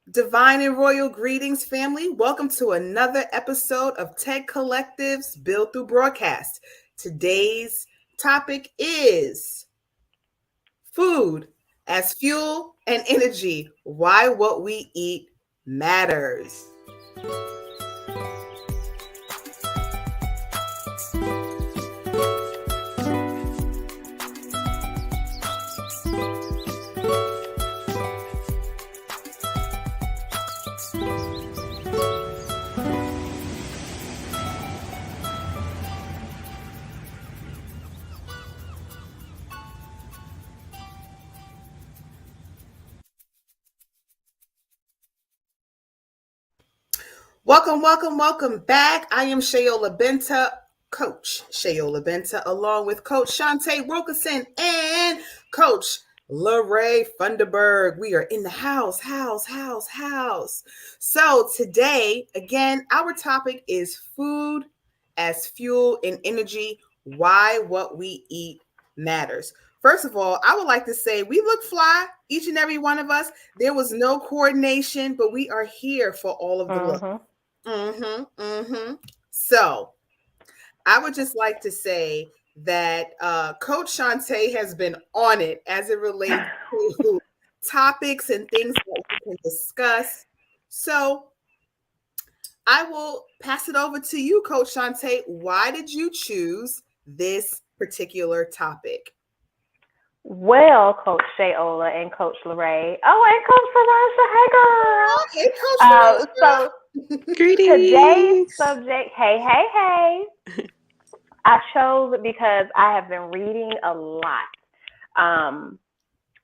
Divine and royal greetings, family. Welcome to another episode of Tech Collective's Build Through Broadcast. Today's topic is food as fuel and energy. Why what we eat matters. Welcome back. I am Shayola Benta, Coach Shayola Benta, along with Coach Shantae Wilkerson and Coach LaRae Funderburg. We are in the house. So today, again, our topic is food as fuel and energy, why what we eat matters. First of all, I would like to say we look fly, each and every one of us. There was no coordination, but we are here for all of the look. So I would just like to say that Coach Shantae has been on it as it relates to topics and things that we can discuss. So I will pass it over to you, Coach Shantae. Why did you choose this particular topic? Well, Coach Shayola and Coach LaRae. Oh, and Coach Farasha. Hey, girl. Oh, hey, Coach So today's Greetings. subject, hey. I chose it because I have been reading a lot.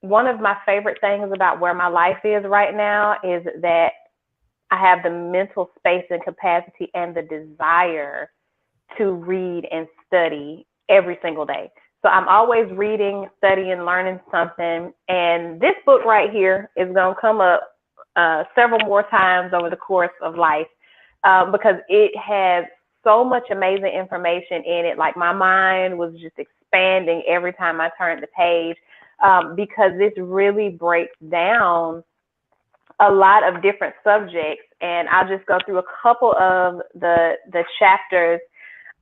One of my favorite things about where my life is right now is that I have the mental space and capacity and the desire to read and study every single day. So I'm always reading, studying, learning something. And this book right here is going to come up several more times over the course of life because it has so much amazing information in it. Like my mind was just expanding every time I turned the page because this really breaks down a lot of different subjects. And I'll just go through a couple of the chapters.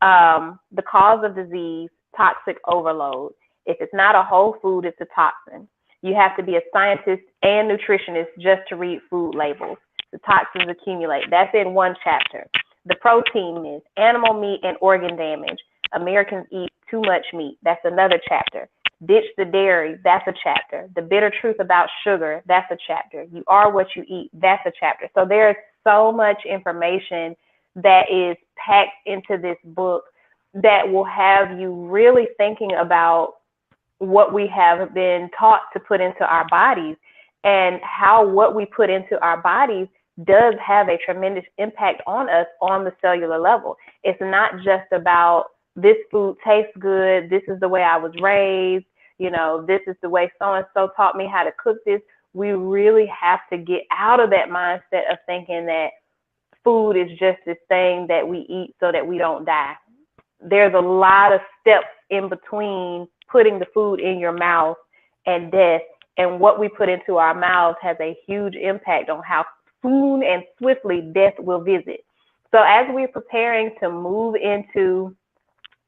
The cause of disease, toxic overload. If it's not a whole food, it's a toxin. You have to be a scientist and nutritionist just to read food labels. The toxins accumulate. That's in one chapter. The protein myth, animal meat and organ damage. Americans eat too much meat. That's another chapter. Ditch the dairy. That's a chapter. The bitter truth about sugar. That's a chapter. You are what you eat. That's a chapter. So there's so much information that is packed into this book that will have you really thinking about what we have been taught to put into our bodies and how what we put into our bodies does have a tremendous impact on us on the cellular level. It's not just about this food tastes good, this is the way I was raised, this is the way so-and-so taught me how to cook this. We really have to get out of that mindset of thinking that food is just this thing that we eat so that we don't die. There's a lot of steps in between putting the food in your mouth and death. And what we put into our mouths has a huge impact on how soon and swiftly death will visit. So as we're preparing to move into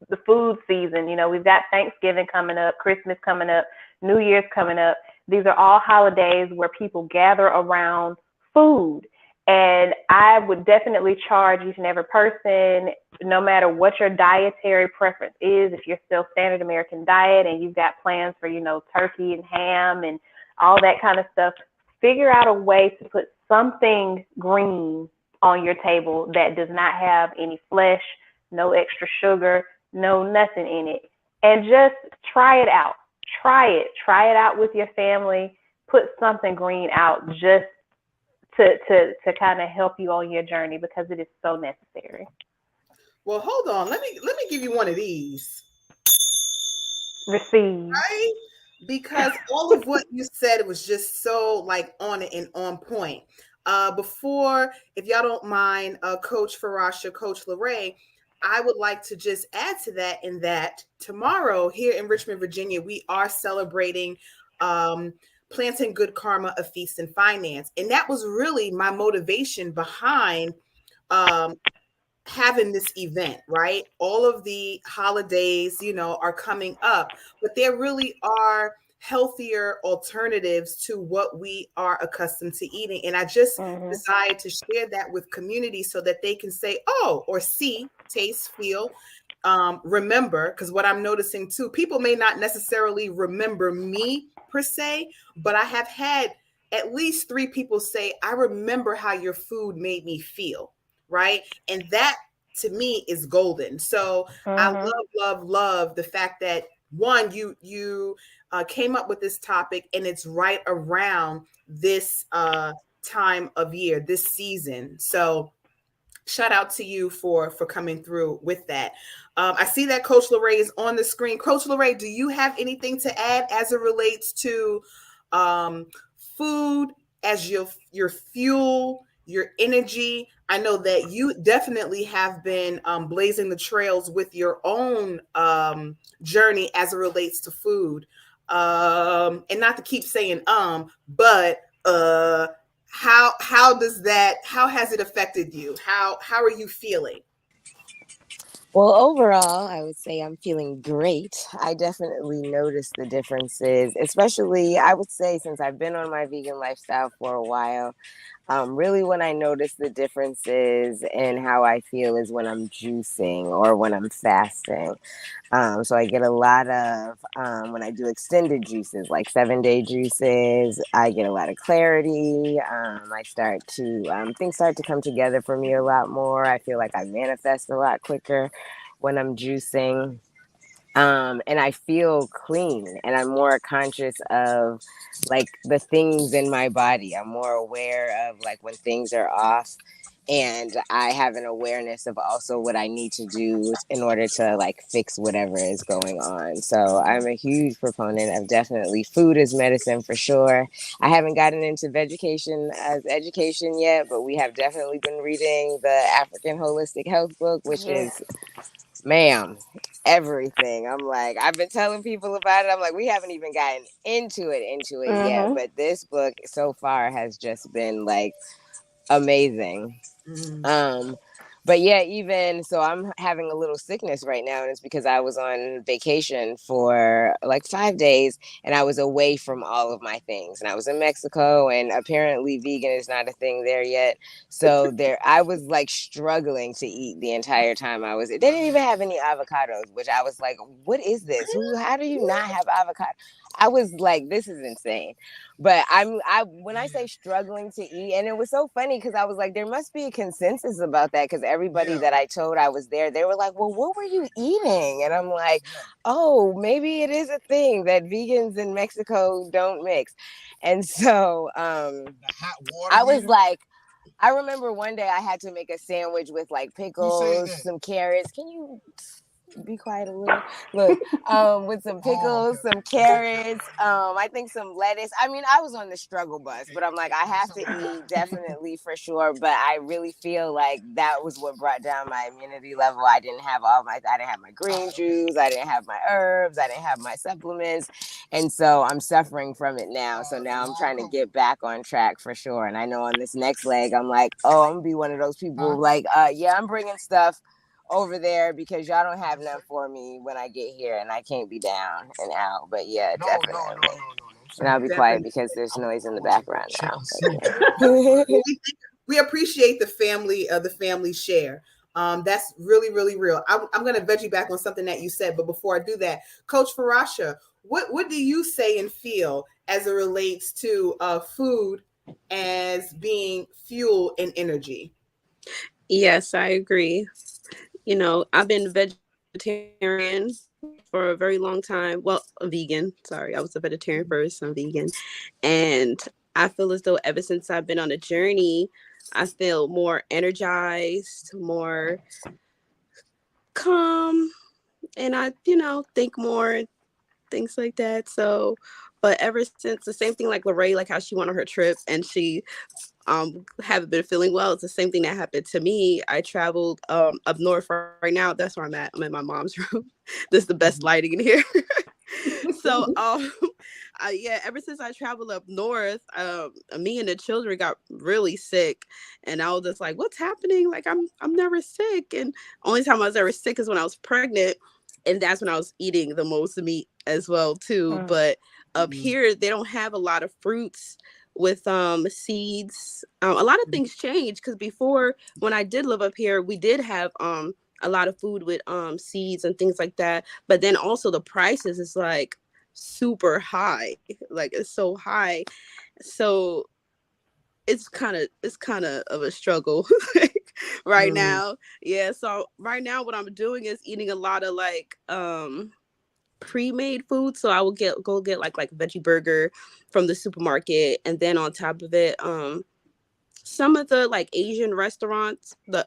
the food season, we've got Thanksgiving coming up, Christmas coming up, New Year's coming up. These are all holidays where people gather around food. And I would definitely charge each and every person, no matter what your dietary preference is, if you're still standard American diet and you've got plans for, turkey and ham and all that kind of stuff, figure out a way to put something green on your table that does not have any flesh, no extra sugar, no nothing in it. And just try it out. Try it out with your family. Put something green out just to kind of help you on your journey because it is so necessary. Well, hold on. Let me give you one of these. Receive. Right? Because all of what you said was just so on it and on point. Before, if y'all don't mind, Coach Farasha, Coach LaRae, I would like to just add to that in that tomorrow here in Richmond, Virginia, we are celebrating planting good karma, a feast in finance. And that was really my motivation behind um, having this event, right? All of the holidays, are coming up, but there really are healthier alternatives to what we are accustomed to eating. And I just Mm-hmm. decided to share that with community so that they can say, oh, or see, taste, feel, remember, because what I'm noticing too, people may not necessarily remember me per se, but I have had at least 3 people say, I remember how your food made me feel, right? And that to me is golden. So I Mm-hmm. love the fact that one, you came up with this topic, and it's right around this time of year, this season. So shout out to you for coming through with that. I see that Coach Lorraine is on the screen. Coach Lorraine, do you have anything to add as it relates to um, food as your fuel, your energy? I know that you definitely have been blazing the trails with your own journey as it relates to food. And not to keep saying but how has it affected you? How are you feeling? Well, overall, I would say I'm feeling great. I definitely notice the differences, especially I would say since I've been on my vegan lifestyle for a while. Really, when I notice the differences in how I feel is when I'm juicing or when I'm fasting. So I get a lot of, when I do extended juices, like 7-day juices, I get a lot of clarity. I start to, things start to come together for me a lot more. I feel like I manifest a lot quicker when I'm juicing. And I feel clean, and I'm more conscious of like the things in my body. I'm more aware of like when things are off, and I have an awareness of also what I need to do in order to like fix whatever is going on. So I'm a huge proponent of definitely food is medicine for sure. I haven't gotten into vegetation as education yet, but we have definitely been reading the African Holistic Health book, which Yes. is, ma'am, everything. I'm like, I've been telling people about it. I'm like, we haven't even gotten into it yet, Mm-hmm. but this book so far has just been like amazing. Mm. um but yeah, even so, I'm having a little sickness right now, and it's because I was on vacation for like 5 days, and I was away from all of my things, and I was in Mexico, and apparently vegan is not a thing there yet. So there I was like struggling to eat the entire time I was. They didn't even have any avocados, which I was like, what is this? How do you not have avocado? I was like, this is insane. But I when I say struggling to eat, and it was so funny because I was like, there must be a consensus about that, because everybody that I told I was there, they were like, well, what were you eating? And I'm like, oh, maybe it is a thing that vegans in Mexico don't mix. And so I was like, I remember one day I had to make a sandwich with like pickles, some carrots. Can you be quiet a little? Look, with some pickles, some carrots, I think some lettuce. I mean, I was on the struggle bus, but I'm like, I have to eat definitely for sure. But I really feel like that was what brought down my immunity level. I didn't have my green juice, I didn't have my herbs, I didn't have my supplements. And so I'm suffering from it now. So now I'm trying to get back on track for sure. And I know on this next leg, I'm like, oh, I'm gonna be one of those people like, yeah, I'm bringing stuff over there because y'all don't have none for me when I get here, and I can't be down and out. But yeah, definitely. And I'll be quiet Definitely. because there's noise in the background now. Well, Yeah. we appreciate the family share. That's really, really real. I'm going to veg you back on something that you said, but before I do that, Coach Farasha, what do you say and feel as it relates to food as being fuel and energy? Yes, I agree. I've been vegetarian for a very long time. Well, a vegan. Sorry, I was a vegetarian first. I'm vegan. And I feel as though ever since I've been on a journey, I feel more energized, more calm, and think more, things like that. So, but ever since, the same thing like Lorraine, like how she went on her trip and she haven't been feeling well. It's the same thing that happened to me. I traveled up north right now. That's where I'm at. I'm in my mom's room. This is the best lighting in here. So yeah, ever since I traveled up north, me and the children got really sick, and I was just like, "What's happening? Like, I'm never sick." And only time I was ever sick is when I was pregnant, and that's when I was eating the most meat as well too. But up here, they don't have a lot of fruits with seeds. A lot of things changed because before, when I did live up here, we did have a lot of food with seeds and things like that. But then also the prices is like super high, like it's so high. So it's kind of a struggle right now. Yeah, so right now what I'm doing is eating a lot of like pre-made food. So I will go get like veggie burger from the supermarket, and then on top of it some of the like Asian restaurants, the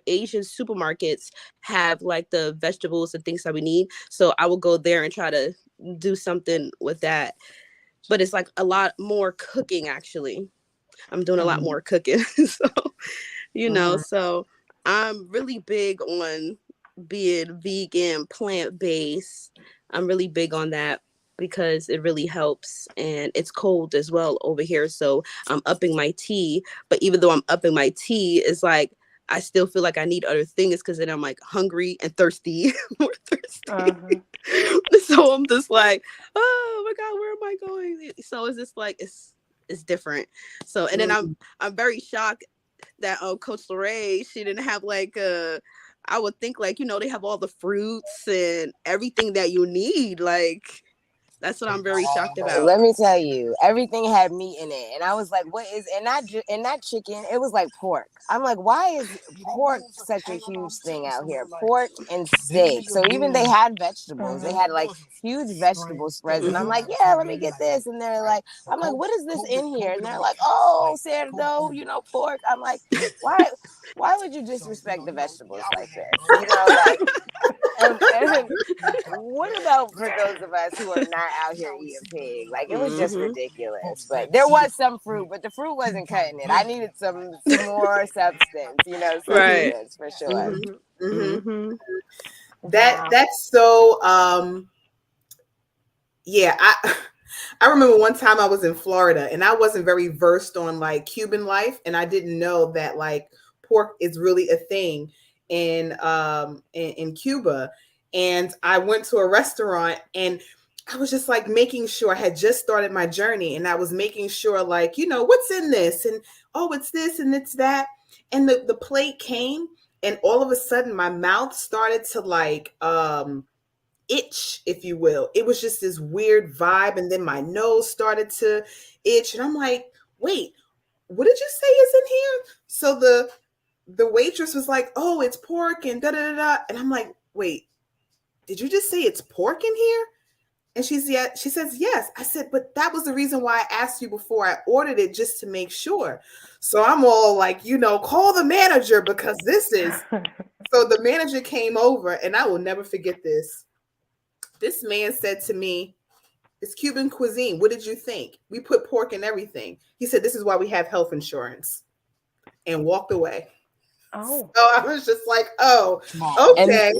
Asian supermarkets have like the vegetables and things that we need. So I will go there and try to do something with that. But it's like a lot more cooking actually. I'm doing a lot more cooking. So, so I'm really big on being vegan, plant-based. I'm really big on that because it really helps, and it's cold as well over here. So I'm upping my tea, but even though I'm upping my tea, it's like I still feel like I need other things because then I'm like hungry and thirsty, more thirsty. So I'm just like, oh my God, where am I going? So it's just like it's different. So and then I'm very shocked that Coach Lorraine, she didn't have like I would think like, they have all the fruits and everything that you need. Like that's what I'm very shocked about. Let me tell you, everything had meat in it, and I was like, "What is?" And that chicken, it was like pork. I'm like, "Why is pork such a huge thing out here? Pork and steak." So even they had vegetables. They had like huge vegetable spreads, and I'm like, "Yeah, let me get this." And they're like, "I'm like, what is this in here?" And they're like, "Oh, cerdo, pork." I'm like, "Why? Why would you disrespect the vegetables like this? Like." And what about for those of us who are not out here eating pig? Like it was just ridiculous. But there was some fruit, but the fruit wasn't cutting it. I needed some more substance, substance for sure. That's so yeah, I remember one time I was in Florida and I wasn't very versed on like Cuban life, and I didn't know that like pork is really a thing in Cuba. And I went to a restaurant and I was just like making sure. I had just started my journey and I was making sure like, what's in this? And oh, it's this and it's that. And the plate came and all of a sudden my mouth started to like itch, if you will. It was just this weird vibe. And then my nose started to itch. And I'm like, wait, what did you say is in here? So the waitress was like, oh, it's pork and da da da da. And I'm like, wait, did you just say it's pork in here? And she says, yes. I said, but that was the reason why I asked you before I ordered it, just to make sure. So I'm all like, call the manager because this is. So the manager came over and I will never forget this. This man said to me, it's Cuban cuisine. What did you think? We put pork in everything. He said, this is why we have health insurance, and walked away. Oh. So I was just like, oh, okay.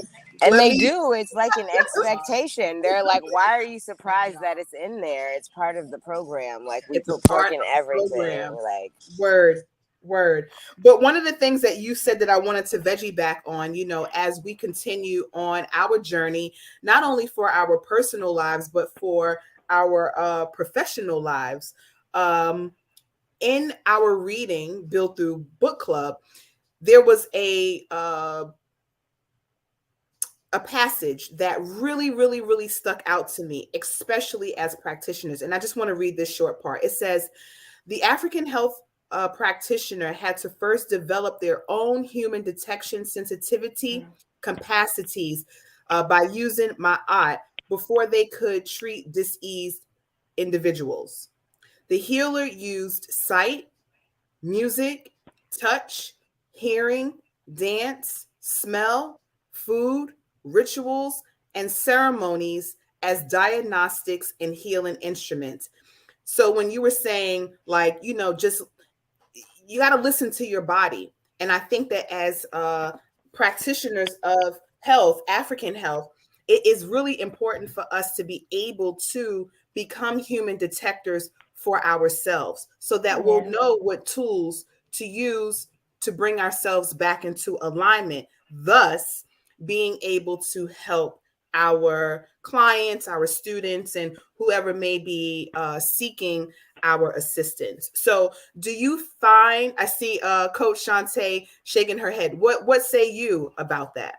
And they do. It's like an expectation. They're like, why are you surprised that it's in there? It's part of the program. Like we put pork in everything. Like word. But one of the things that you said that I wanted to veggie back on, as we continue on our journey, not only for our personal lives, but for our professional lives. In our reading, Built Through Book Club, there was a passage that really, really, really stuck out to me, especially as practitioners. And I just want to read this short part. It says, the African health practitioner had to first develop their own human detection sensitivity capacities by using Ma'at before they could treat diseased individuals. The healer used sight, music, touch, hearing, dance, smell, food, rituals, and ceremonies as diagnostics and healing instruments. So when you were saying like, just you got to listen to your body. And I think that as practitioners of health, African health, it is really important for us to be able to become human detectors for ourselves so that we'll know what tools to use to bring ourselves back into alignment, thus being able to help our clients, our students, and whoever may be seeking our assistance. So do you find, I see Coach Shantae shaking her head. What say you about that?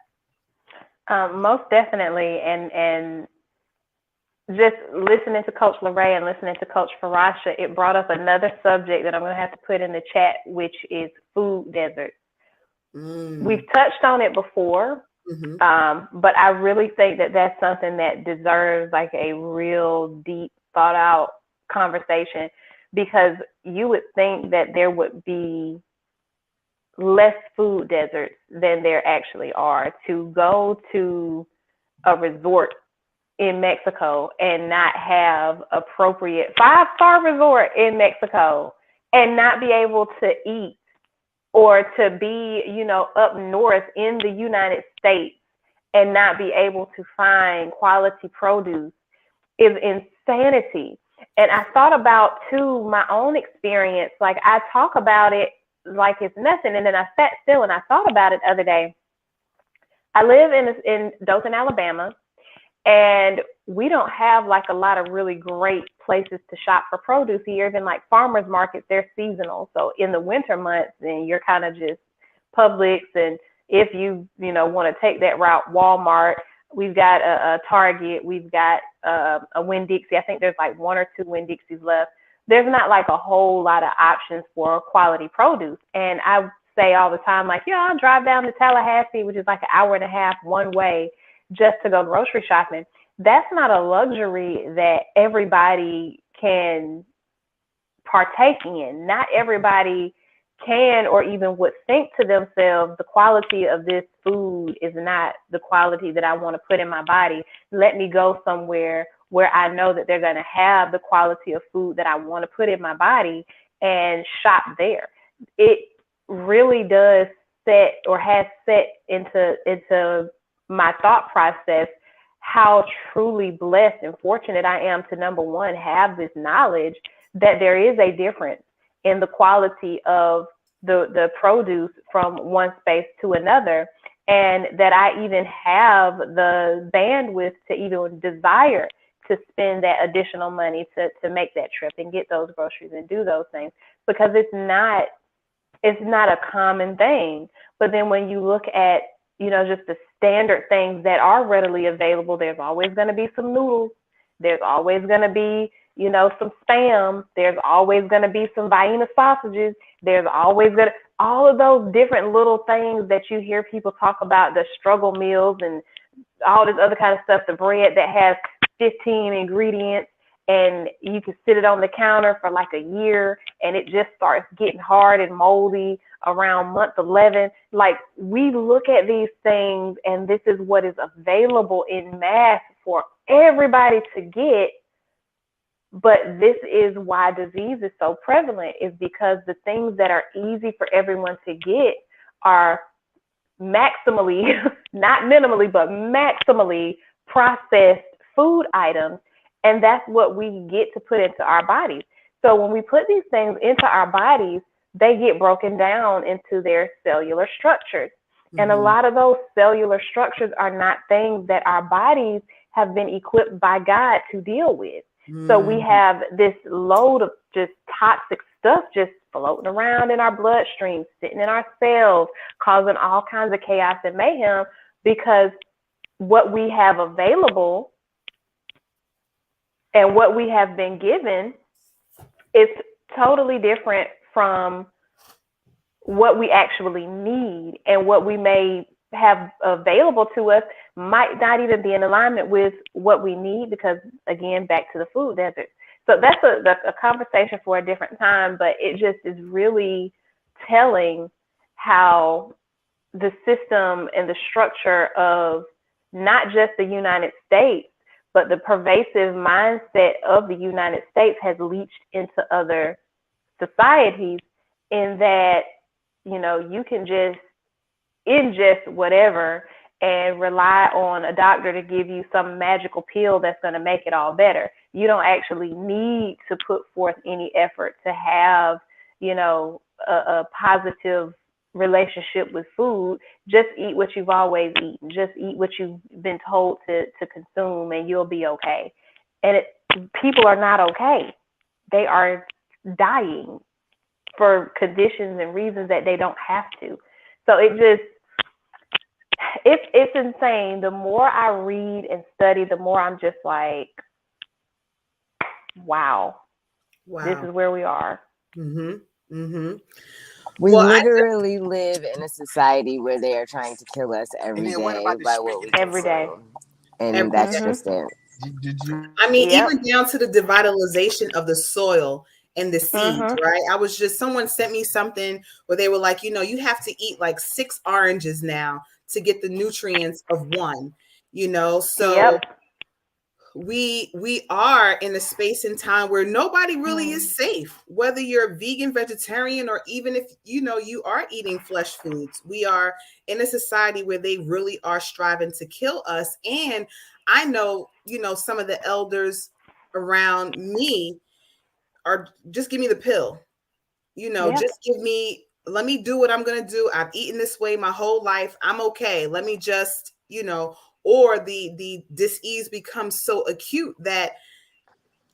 Most definitely. And just listening to Coach LeRae and listening to Coach Farasha, it brought up another subject that I'm going to have to put in the chat, which is food deserts. We've touched on it before, but I really think that that's something that deserves like a real deep thought out conversation, because you would think that there would be less food deserts than there actually are. To go to a resort in Mexico and not have appropriate 5-star resort in Mexico and not be able to eat, or to be, up north in the United States and not be able to find quality produce is insanity. And I thought about too my own experience. Like, I talk about it like it's nothing, and then I sat still and I thought about it the other day. I live in Dothan, Alabama, and we don't have like a lot of really great places to shop for produce here. Even like farmers markets, they're seasonal. So in the winter months, then you're kind of just Publix, and if you want to take that route, Walmart. We've got a Target. We've got a Winn-Dixie. I think there's like 1 or 2 Winn-Dixies left. There's not like a whole lot of options for quality produce. And I say all the time, like, I'll drive down to Tallahassee, which is like an hour and a half one way, just to go grocery shopping. That's not a luxury that everybody can partake in. Not everybody can or even would think to themselves, the quality of this food is not the quality that I want to put in my body. Let me go somewhere where I know that they're going to have the quality of food that I want to put in my body and shop there. It really does set, or has set into my thought process, how truly blessed and fortunate I am to, number one, have this knowledge that there is a difference in the quality of the produce from one space to another, and that I even have the bandwidth to even desire to spend that additional money to make that trip and get those groceries and do those things, because it's not a common thing. But then when you look at, just the standard things that are readily available, there's always going to be some noodles. There's always going to be, some Spam. There's always going to be some Vienna sausages. There's always going to, all of those different little things that you hear people talk about, the struggle meals and all this other kind of stuff, the bread that has 15 ingredients, and you can sit it on the counter for like a year and it just starts getting hard and moldy around month 11. Like, we look at these things and this is what is available in mass for everybody to get. But this is why disease is so prevalent, is because the things that are easy for everyone to get are maximally, not minimally, but maximally processed food items. And that's what we get to put into our bodies. So when we put these things into our bodies, they get broken down into their cellular structures. And a lot of those cellular structures are not things that our bodies have been equipped by God to deal with. So we have this load of just toxic stuff just floating around in our bloodstream, sitting in our cells, causing all kinds of chaos and mayhem, because what we have available and what we have been given is totally different from what we actually need, and what we may have available to us might not even be in alignment with what we need, because, again, back to the food desert. So that's a conversation for a different time, but it just is really telling how the system and the structure of not just the United States, but the pervasive mindset of the United States has leached into other societies, in that, you can just ingest whatever and rely on a doctor to give you some magical pill that's going to make it all better. You don't actually need to put forth any effort to have, a positive relationship with food. Just eat what you've always eaten. Just eat what you've been told to consume, and you'll be okay. And people are not okay. They are dying for conditions and reasons that they don't have to. So it's insane. The more I read and study, the more I'm just like, wow. This is where we are. We literally live in a society where they are trying to kill us every day by what we every day. And that's just it. I mean, even down to the devitalization of the soil and the seeds, right? Someone sent me something where they were like, you have to eat like 6 oranges now to get the nutrients of one, so we are in a space and time where nobody really is safe, whether you're vegan, vegetarian, or even if you are eating flesh foods. We are in a society where they really are striving to kill us. And I know some of the elders around me are just give me the pill, just let me do what I'm going to do. I've eaten this way my whole life. I'm okay. Let me just, or the disease becomes so acute that,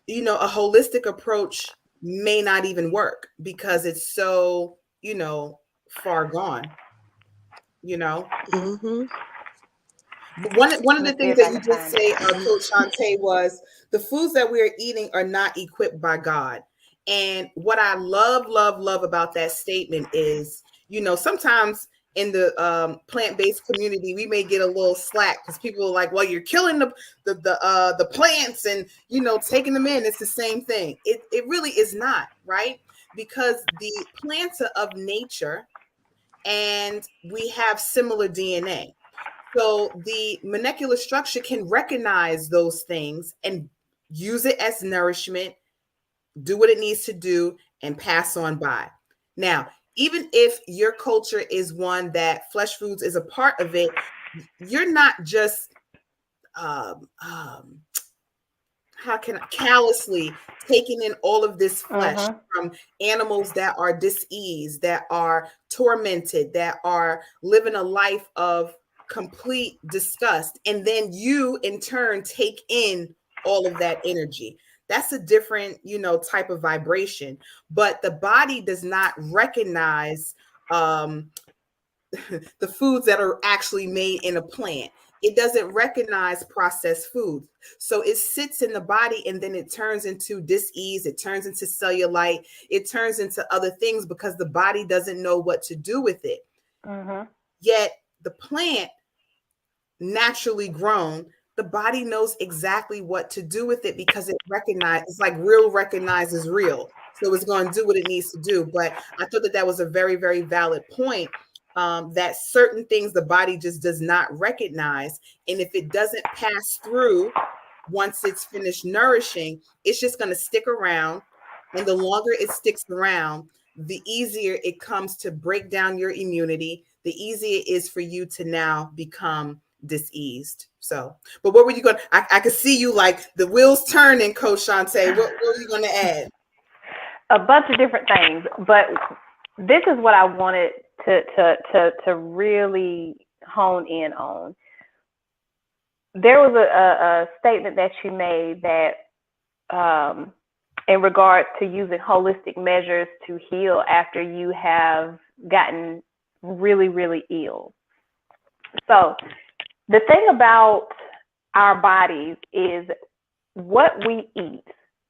a holistic approach may not even work because it's so, far gone, Mm-hmm. One of the things that you did say, Coach Shante, was the foods that we are eating are not equipped by God. And what I love about that statement is, sometimes in the plant-based community, we may get a little slack because people are like, well, you're killing the plants and, taking them in. It's the same thing. It really is not, right? Because the plants are of nature and we have similar DNA. So the molecular structure can recognize those things and use it as nourishment, do what it needs to do, and pass on by. Now, even if your culture is one that flesh foods is a part of it, you're not just callously taking in all of this flesh from animals that are diseased, that are tormented, that are living a life of complete disgust, and then you in turn take in all of that energy. That's a different type of vibration, but the body does not recognize the foods that are actually made in a plant. It doesn't recognize processed foods. So it sits in the body and then it turns into dis-ease. It turns into cellulite. It turns into other things because the body doesn't know what to do with it. Yet the plant, naturally grown, the body knows exactly what to do with it because it recognizes, it's like real recognizes real. So it's going to do what it needs to do. But I thought that was a very, very valid point. That certain things the body just does not recognize. And if it doesn't pass through once it's finished nourishing, it's just going to stick around. And the longer it sticks around, the easier it comes to break down your immunity, the easier it is for you to now become diseased. So, but what were you going to, I could see you like the wheels turning, Coach Shante. What were you going to add? A bunch of different things, but this is what I wanted to really hone in on. There was a statement that you made that in regards to using holistic measures to heal after you have gotten really, really ill. So the thing about our bodies is what we eat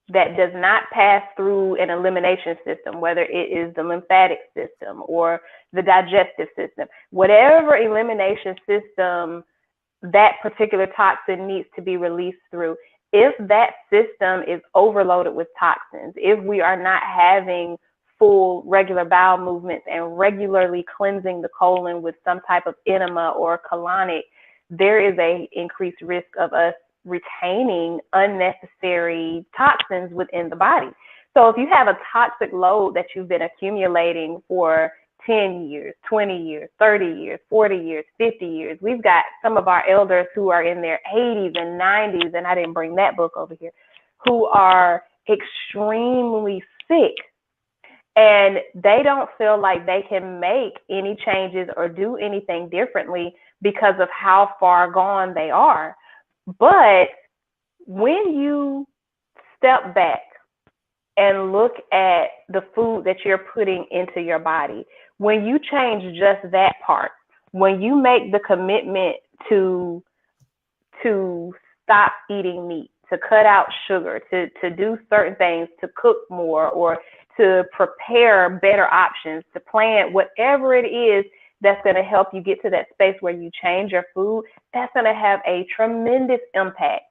that does not pass through an elimination system, whether it is the lymphatic system or the digestive system, whatever elimination system that particular toxin needs to be released through, if that system is overloaded with toxins, if we are not having full regular bowel movements and regularly cleansing the colon with some type of enema or colonic, there is a increased risk of us retaining unnecessary toxins within the body. So if you have a toxic load that you've been accumulating for 10 years, 20 years, 30 years, 40 years, 50 years. We've got some of our elders who are in their 80s and 90s, and I didn't bring that book over here, who are extremely sick. And they don't feel like they can make any changes or do anything differently because of how far gone they are. But when you step back and look at the food that you're putting into your body, when you change just that part, when you make the commitment to stop eating meat, to cut out sugar, to do certain things, to cook more, or to prepare better options, to plan whatever it is that's going to help you get to that space where you change your food, that's going to have a tremendous impact.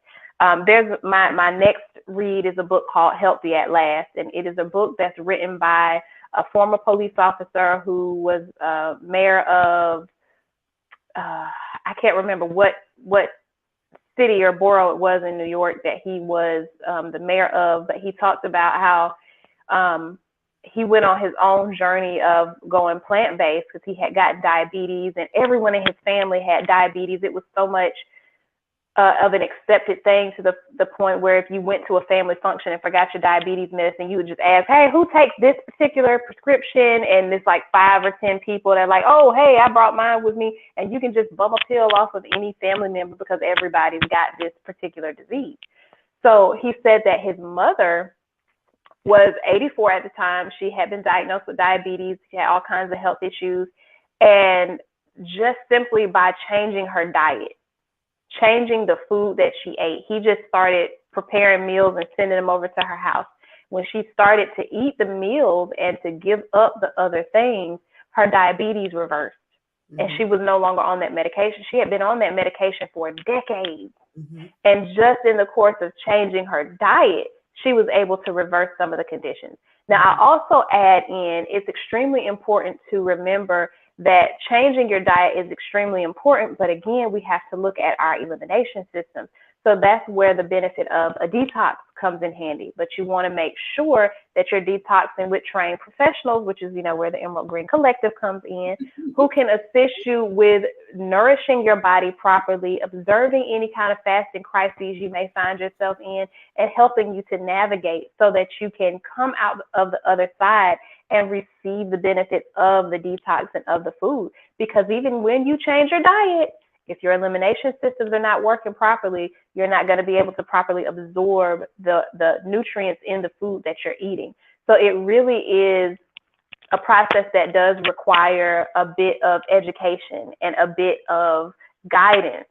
There's my next read is a book called Healthy at Last, and it is a book that's written by a former police officer who was mayor of, I can't remember what city or borough it was in New York that he was the mayor of, but he talked about how he went on his own journey of going plant-based because he had gotten diabetes, and everyone in his family had diabetes. It was so much of an accepted thing to the point where if you went to a family function and forgot your diabetes medicine, you would just ask, hey, who takes this particular prescription? And it's like 5 or 10 people that are like, oh, hey, I brought mine with me. And you can just bum a pill off of any family member because everybody's got this particular disease. So he said that his mother was 84 at the time. She had been diagnosed with diabetes. She had all kinds of health issues. And just simply by changing her diet, changing the food that she ate, he just started preparing meals and sending them over to her house. When she started to eat the meals and to give up the other things, her diabetes reversed. Mm-hmm. And she was no longer on that medication. She had been on that medication for decades. Mm-hmm. And just in the course of changing her diet, she was able to reverse some of the conditions. Now, I also add in, it's extremely important to remember that changing your diet is extremely important, but again, we have to look at our elimination system. So that's where the benefit of a detox comes in handy. But you want to make sure that you're detoxing with trained professionals, which is, where the Emerald Green Collective comes in, who can assist you with nourishing your body properly, observing any kind of fasting crises you may find yourself in, and helping you to navigate so that you can come out of the other side and receive the benefits of the detox and of the food. Because even when you change your diet, if your elimination systems are not working properly, you're not going to be able to properly absorb the nutrients in the food that you're eating. So it really is a process that does require a bit of education and a bit of guidance.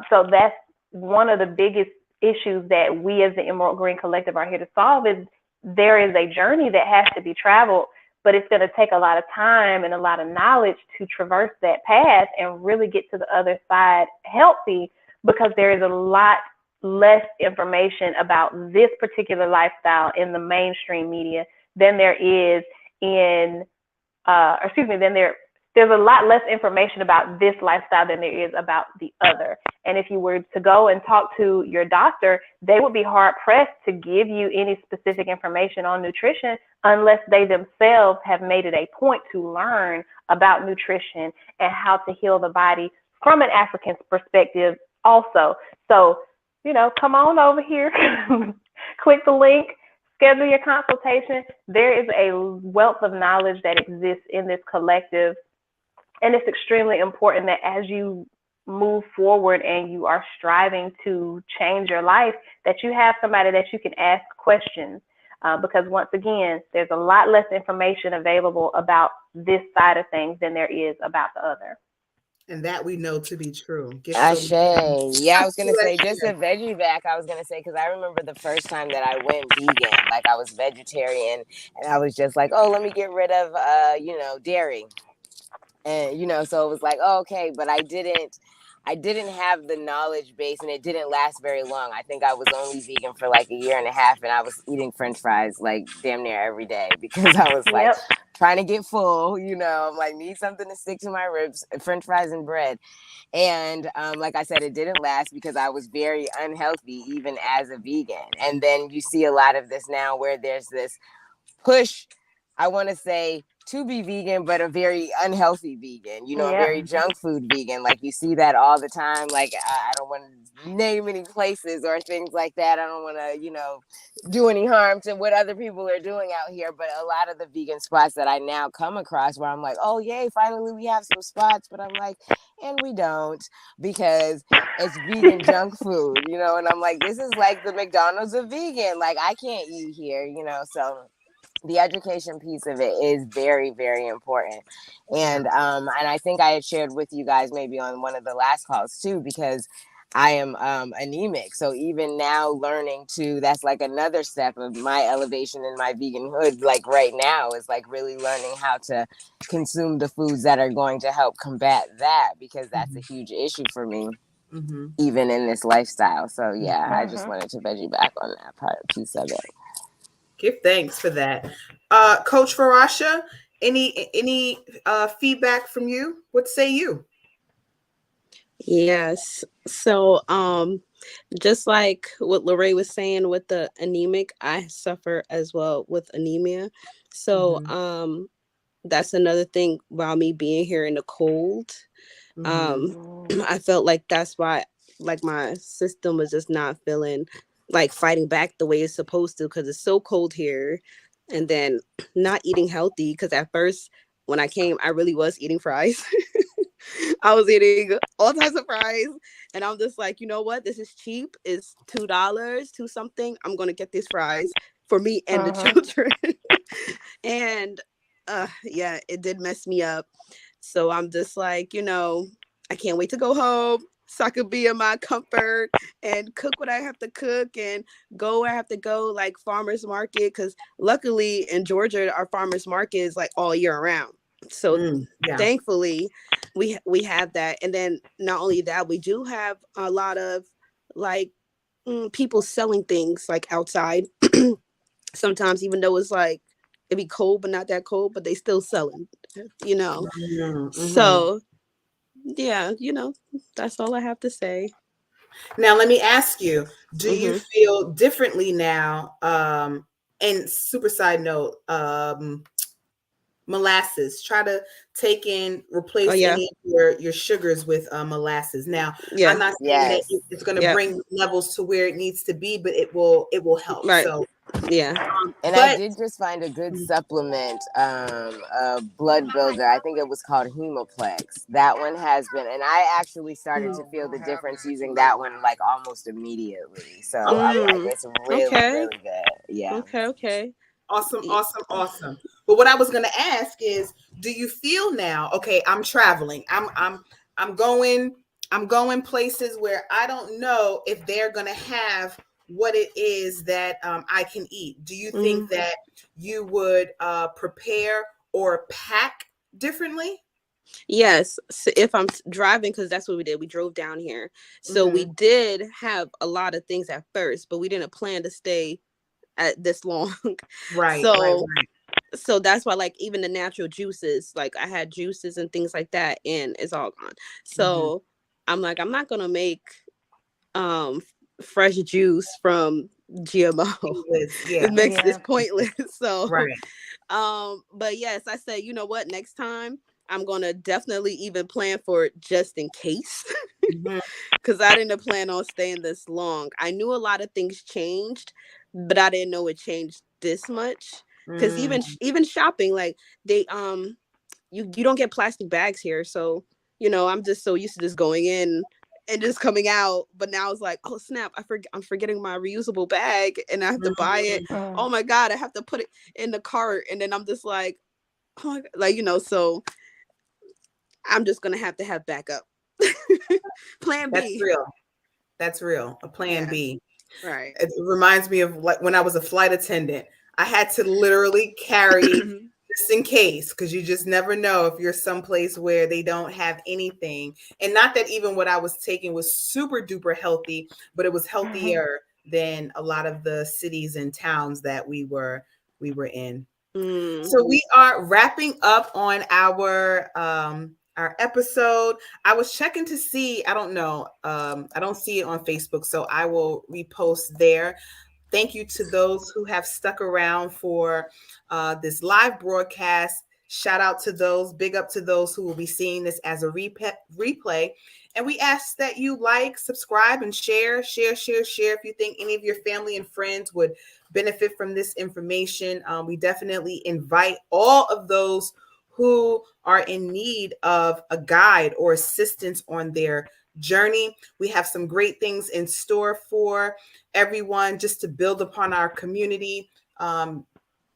So that's one of the biggest issues that we as the Emerald Green Collective are here to solve is there is a journey that has to be traveled, but it's going to take a lot of time and a lot of knowledge to traverse that path and really get to the other side healthy, because there is a lot less information about this particular lifestyle in the mainstream media than there is in, there's a lot less information about this lifestyle than there is about the other. And if you were to go and talk to your doctor, they would be hard pressed to give you any specific information on nutrition unless they themselves have made it a point to learn about nutrition and how to heal the body from an African perspective also. So, come on over here, click the link, schedule your consultation. There is a wealth of knowledge that exists in this collective. And it's extremely important that as you move forward and you are striving to change your life, that you have somebody that you can ask questions. Because once again, there's a lot less information available about this side of things than there is about the other. And that we know to be true. Ashe. Yeah, I was going to say, just a veggie back, I was going to say, because I remember the first time that I went vegan, like I was vegetarian, and I was just like, oh, let me get rid of, dairy. And, so it was like, oh, okay, but I didn't have the knowledge base, and it didn't last very long. I think I was only vegan for like a year and a half, and I was eating French fries like damn near every day because I was like trying to get full, I'm like, need something to stick to my ribs, French fries and bread. And like I said, it didn't last because I was very unhealthy even as a vegan. And then you see a lot of this now where there's this push, I want to say, to be vegan, but a very unhealthy vegan, you know, a Yep. very junk food vegan. Like you see that all the time. Like I don't want to name any places or things like that. I don't want to, you know, do any harm to what other people are doing out here. But a lot of the vegan spots that I now come across where I'm like, oh, yay, finally we have some spots. But I'm like, and we don't, because it's vegan junk food, you know, and I'm like, this is like the McDonald's of vegan. Like I can't eat here, you know, so the education piece of it is very, very important. And I think I had shared with you guys maybe on one of the last calls too, because I am anemic. So even now learning to, that's like another step of my elevation in my veganhood. Like right now is like really learning how to consume the foods that are going to help combat that, because that's a huge issue for me. Even in this lifestyle. So yeah, I just wanted to veggie back on that piece of it. Give thanks for that. Coach Farasha, any feedback from you? What say you? Yes. So, just like what Lorraine was saying with the anemic, I suffer as well with anemia. So, that's another thing while me being here in the cold. I felt like that's why, like, my system was just not feeling like fighting back the way it's supposed to, because it's so cold here. And then not eating healthy, because at first when I came, I really was eating fries. I was eating all types of fries, and I'm just like, you know what? This is cheap. It's $2, two something. I'm gonna get these fries for me and the children. And yeah, it did mess me up. So I'm just like, you know, I can't wait to go home so I could be in my comfort and cook what I have to cook and go where I have to go, like farmers market. Because luckily in Georgia, our farmers market is like all year round. So thankfully we have that. And then not only that, we do have a lot of like people selling things like outside. Sometimes, even though it's like it'd be cold but not that cold, but they still selling, you know. So yeah, you know, that's all I have to say. Now let me ask you, do you feel differently now? And super side note, molasses. Try to replace any of your sugars with molasses. Now, I'm not saying that it's going to bring levels to where it needs to be, but it will help. Right. So and I did just find a good supplement, a blood builder. I think it was called Hemoplex. That one has been, and I actually started to feel the difference using that one like almost immediately. So I'm like, it's really, really good. Yeah. Okay. Awesome. But what I was going to ask is, do you feel now? Okay, I'm traveling. I'm going places where I don't know if they're going to have what it is that I can eat. Do you think that you would prepare or pack differently? Yes. So if I'm driving, because that's what we did. We drove down here. So we did have a lot of things at first, but we didn't plan to stay at this long. Right. So that's why, like, even the natural juices, like I had juices and things like that, and it's all gone. So I'm like, I'm not gonna make fresh juice from GMO. It's pointless. So but yes, I said, you know what, next time I'm gonna definitely even plan for it just in case. Because I didn't plan on staying this long. I knew a lot of things changed, but I didn't know it changed this much. Because even shopping, like they you don't get plastic bags here, so you know, I'm just so used to just going in and just coming out. But now it's like, oh snap, I'm forgetting my reusable bag and I have to buy it. Oh my god, I have to put it in the cart, and then I'm just like, oh my god, like, you know, so I'm just gonna have to have backup. Plan B. That's real. A plan B. Right. It reminds me of like when I was a flight attendant. I had to literally carry just in case, because you just never know if you're someplace where they don't have anything. And not that even what I was taking was super duper healthy, but it was healthier than a lot of the cities and towns that we were in. So we are wrapping up on our episode. I was checking to see, I don't know, I don't see it on Facebook, so I will repost there. Thank you to those who have stuck around for this live broadcast. Shout out to those, big up to those who will be seeing this as a replay. And we ask that you like, subscribe, and share. If you think any of your family and friends would benefit from this information, we definitely invite all of those who are in need of a guide or assistance on their journey. We have some great things in store for everyone just to build upon our community.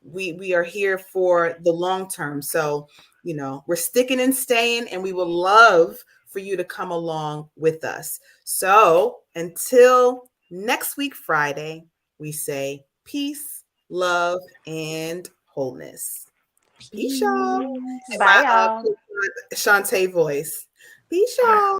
We are here for the long term. So, we're sticking and staying, and we would love for you to come along with us. So until next week, Friday, we say peace, love, and wholeness. Peace, y'all. Bye, y'all. My Shantae voice. Peace, y'all.